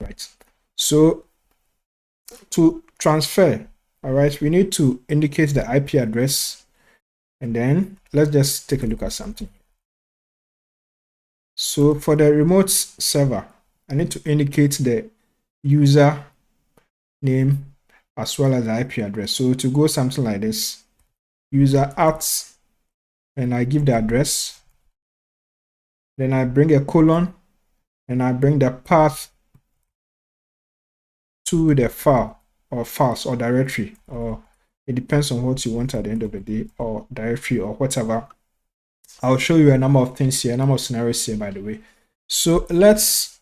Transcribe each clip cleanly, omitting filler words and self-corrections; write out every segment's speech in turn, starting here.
right? So to transfer, all right, we need to indicate the IP address, and then let's just take a look at something. So for the remote server, I need to indicate the user name as well as the IP address. So to go something like this, user at, and I give the address, then I bring a colon, and I bring the path to the file or files or directory, or it depends on what you want at the end of the day, or directory or whatever. I'll show you a number of things here, a number of scenarios here, by the way. So let's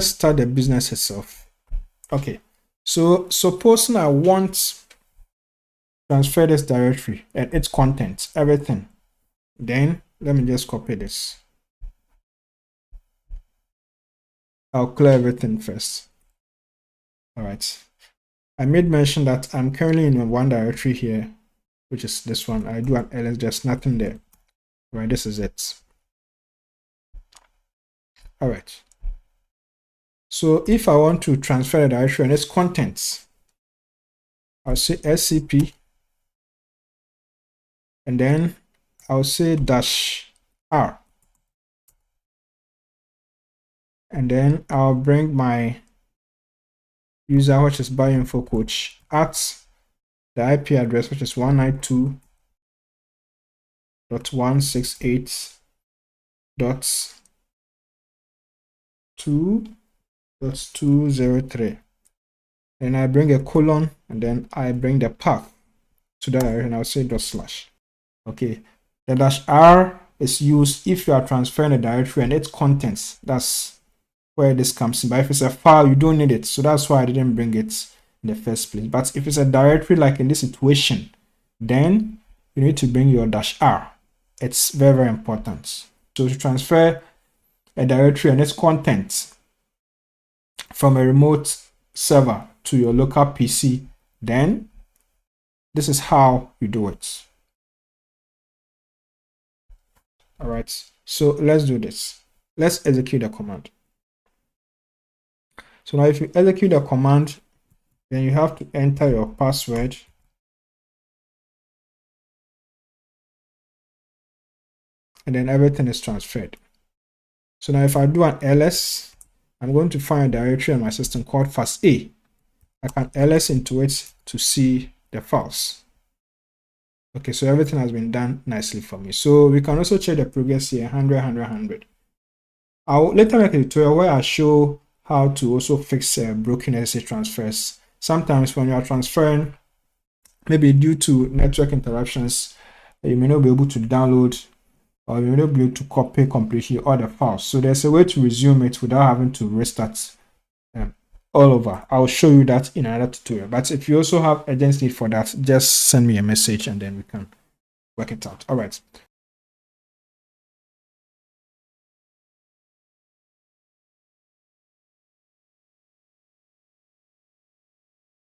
start the business itself. Okay, so supposing I want to transfer this directory and its contents, everything, then let me just copy this. I'll clear everything first. All right, I made mention that I'm currently in one directory here, which is this one. I do an ls, just nothing there. Right, this is it. All right, so if I want to transfer the directory and its contents, I'll say SCP, and then I'll say -r, and then I'll bring my user, which is bioinfo-coach, at the IP address, which is 192.168.2.203. Then I bring a colon, and then I bring the path to that directory, and I'll say /. Okay, the -r is used if you are transferring a directory and its contents. That's where this comes in. But if it's a file, you don't need it. So that's why I didn't bring it in the first place. But if it's a directory, like in this situation, then you need to bring your -r. It's very, very important. So to transfer a directory and its contents from a remote server to your local PC, then this is how you do it. All right, so let's do this. Let's execute the command. So now if you execute the command, then you have to enter your password. And then everything is transferred. So now if I do an ls, I'm going to find a directory on my system called fast-a. I can ls into it to see the files. Okay, so everything has been done nicely for me. So we can also check the progress here, 100, 100, 100. I'll later make a tutorial where I show how to also fix broken SSH transfers. Sometimes when you are transferring, maybe due to network interruptions, you may not be able to download, or you may not be able to copy completely all the files. So there's a way to resume it without having to restart all over. I'll show you that in another tutorial. But if you also have urgent need for that, just send me a message and then we can work it out. All right.